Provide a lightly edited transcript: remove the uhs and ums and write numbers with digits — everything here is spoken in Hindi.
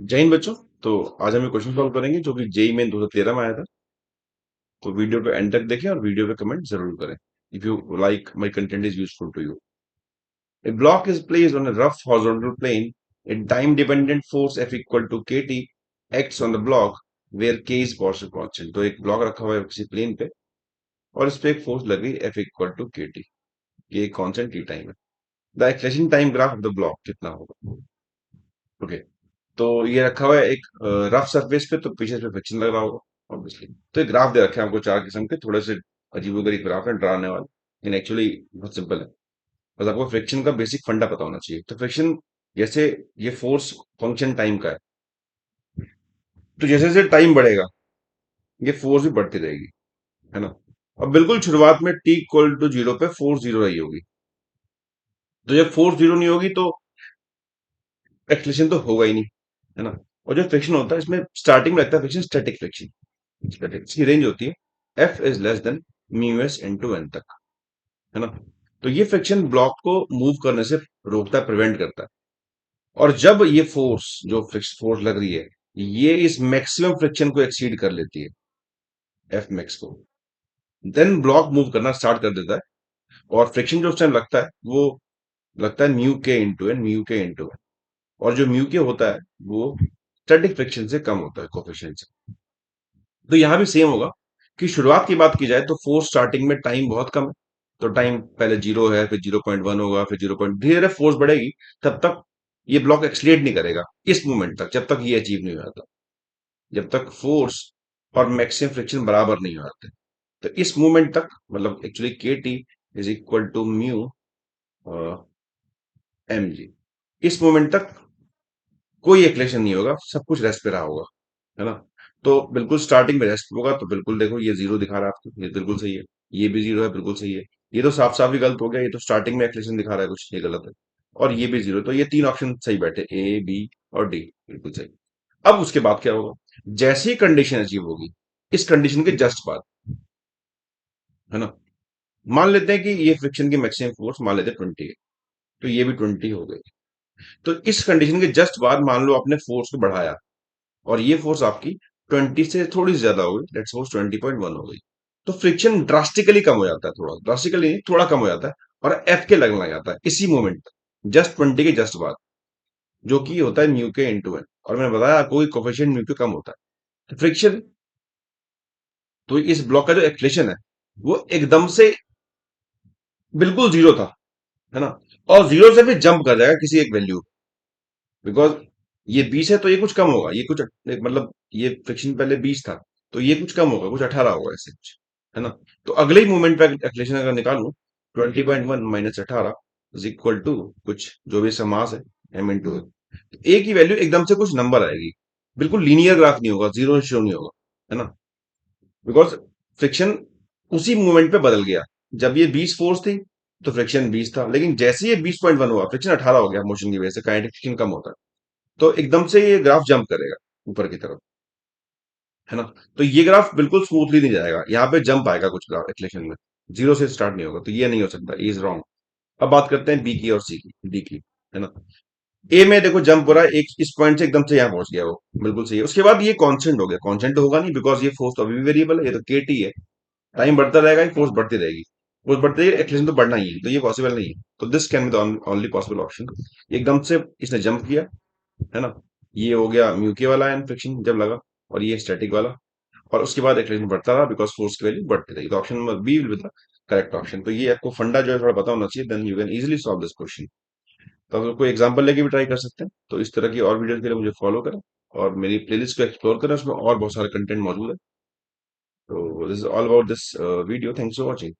जय हिंद बच्चों। तो आज हम एक क्वेश्चन सॉल्व करेंगे जो कि जेई मेन 2013 में आया था। तो वीडियो पे एंड तक देखें और वीडियो पे कमेंट जरूर करें if you like my content is useful to you. A block is placed on a rough horizontal plane. A time-dependent force F equal to kT acts on the block where K is Gaussian constant। तो एक ब्लॉक रखा हुआ है किसी प्लेन पे और इस पे एक फोर्स लग रही है F इक्वल टू के टी। ये कांस्टेंट टी टाइम है। The acceleration time graph of the block कितना होगा? ओके। तो ये रखा हुआ है एक रफ सरफेस पे, तो पीछे पे फ्रिक्शन लग रहा होगा ऑब्वियसली। तो ये ग्राफ दे रखे हैं हमको चार किस्म के, थोड़े से अजीबोगरीब ग्राफ है, डराने वाले, लेकिन एक्चुअली बहुत सिंपल है। बस आपको फ्रिक्शन का बेसिक फंडा पता होना चाहिए। तो फ्रिक्शन, जैसे ये फोर्स फंक्शन टाइम का है, तो जैसे जैसे टाइम बढ़ेगा ये फोर्स भी बढ़ती रहेगी, है ना। अब बिल्कुल शुरुआत में टी इक्वल टू जीरो पे फोर्स जीरो रही होगी। तो जब फोर्स जीरो नहीं होगी तो एक्सलेशन तो होगा ही नहीं, है ना। और जो फ्रिक्शन होता है इसमें स्टार्टिंग में लगता है फ्रिक्शन स्टैटिक फ्रिक्शन। स्टैटिक इसकी रेंज होती है F is less than mu S into N तक, है ना। तो ये फ्रिक्शन ब्लॉक को मूव करने से रोकता है, प्रिवेंट करता है। और जब ये फोर्स, जो फोर्स लग रही है, ये इस मैक्सिमम फ्रिक्शन को एक्सीड कर लेती है, एफ मैक्स को, देन ब्लॉक मूव करना स्टार्ट कर देता है। और फ्रिक्शन जो उस टाइम लगता है वो लगता है म्यू के इंटू एन, म्यू के इंटू एन। और जो म्यू के होता है वो स्टैटिक फ्रिक्शन से कम होता है, कोफिशिएंट से। तो यहां भी सेम होगा कि शुरुआत की बात की जाए तो फोर्स स्टार्टिंग में टाइम बहुत कम है। तो टाइम पहले जीरो है, फिर 0.1 होगा, फिर 0. धीरे धीरे फोर्स बढ़ेगी। तब तक ये ब्लॉक एक्सलेट नहीं करेगा इस मूवमेंट तक, जब तक ये अचीव नहीं हो जाता, जब तक फोर्स और मैक्सिमम फ्रिक्शन बराबर नहीं हो जाते। तो इस मूवमेंट तक, मतलब actually K T is equal to mu M G, इस मूवमेंट तक कोई एक्लेशन नहीं होगा, सब कुछ रेस्ट पे रहा होगा, है ना। तो बिल्कुल स्टार्टिंग में रेस्ट होगा, तो बिल्कुल देखो ये जीरो दिखा रहा है आपको, ये बिल्कुल सही है। ये भी जीरो है, बिल्कुल सही है। ये तो साफ साफ ही गलत हो गया, ये तो स्टार्टिंग में एक्लेशन दिखा रहा है कुछ, ये गलत है। और ये भी जीरो, तो ये तीन ऑप्शन सही बैठे, ए बी और डी, बिल्कुल सही। अब उसके बाद क्या होगा? जैसे ही कंडीशन अचीव होगी, इस कंडीशन के जस्ट बाद, है ना, मान लेते हैं कि ये फ्रिक्शन की मैक्सिमम फोर्स मान लेते हैं 20 है। तो ये भी 20 हो गई। तो इस कंडीशन के जस्ट बाद मान लो आपने फोर्स को बढ़ाया और ये फोर्स आपकी 20 से थोड़ी सी ज्यादा हो गई, लेट्स सपोज 20.1 हो गई। तो फ्रिक्शन ड्रास्टिकली कम हो जाता है, थोड़ा ड्रास्टिकली नहीं, थोड़ा कम हो जाता है। और एफ के लगने लग जाता है इसी मोमेंट, जस्ट 20 के जस्ट बाद, जो कि होता है म्यू के इंटू एन। और मैंने बताया आपको कि कोफिशिएंट म्यू के कम होता है फ्रिक्शन। तो इस ब्लॉक का जो एक्सलेशन है वो एकदम से बिल्कुल जीरो था, है ना। और जीरो से भी जंप कर जाएगा किसी एक वैल्यू, बिकॉज ये 20 है तो ये कुछ कम होगा, ये कुछ मतलब ये फ्रिक्शन पहले 20 था, तो ये कुछ कम होगा, कुछ 18 होगा, ऐसे कुछ, है ना। तो अगले ही मूवमेंट पे एक्सलेशन अगर निकालूं, 20.1 माइनस 18 इज इक्वल टू कुछ जो भी इसका मास है, एम इंटू ए की वैल्यू एकदम से कुछ नंबर आएगी। बिल्कुल लीनियर ग्राफ नहीं होगा, जीरो शो नहीं होगा, है ना। बिकॉज फ्रिक्शन उसी मूवमेंट पे बदल गया। जब ये 20 फोर्स थी तो फ्रिक्शन 20 था, लेकिन जैसे ये 20.1 हुआ फ्रिक्शन 18 हो गया, मोशन की वजह से काइनेटिक फ्रिक्शन कम होता है। तो एकदम से ये ग्राफ जंप करेगा ऊपर की तरफ, है ना। तो ये ग्राफ बिल्कुल स्मूथली नहीं जाएगा, यहाँ पे जंप आएगा कुछ ग्राफ एक्लेशन में, जीरो से स्टार्ट नहीं होगा, तो ये नहीं हो सकता, इज रॉन्ग। अब बात करते हैं बी की और सी की, डी की, है ना। ए में देखो जंप हो रहा है, एक इस पॉइंट से एकदम से यहाँ पहुंच गया, वो बिल्कुल सही है। उसके बाद ये कांस्टेंट हो गया, कांस्टेंट तो होगा नहीं बिकॉज ये फोर्स तो अभी भी वेरिएबल है, ये तो के टी है। टाइम बढ़ता रहेगा, फोर्स बढ़ती रहेगी, फोर्स बढ़ती रहेगी, एक्लेशन तो बढ़ना ही है, तो ये पॉसिबल नहीं है। तो this can be the only possible option. एकदम से इसने जंप किया, है ना। ये हो गया म्यू के वाला एन फ्रिक्शन जब लगा, और ये स्टैटिक वाला। और उसके बाद एक्लेशन बढ़ता रहा बिकॉज फोर्स की वैल्यू बढ़ती रही। तो option number B will be the correct option. तो ये आपको फंडा जो है थोड़ा पता होना चाहिए, then you can easily solve this question. तो आप कोई एग्जांपल लेके भी ट्राई कर सकते हैं। तो इस तरह की और वीडियो के लिए मुझे फॉलो करें और मेरी प्लेलिस्ट को एक्सप्लोर करें, उसमें और बहुत सारे कंटेंट मौजूद है। तो this is all about this video, thanks for watching.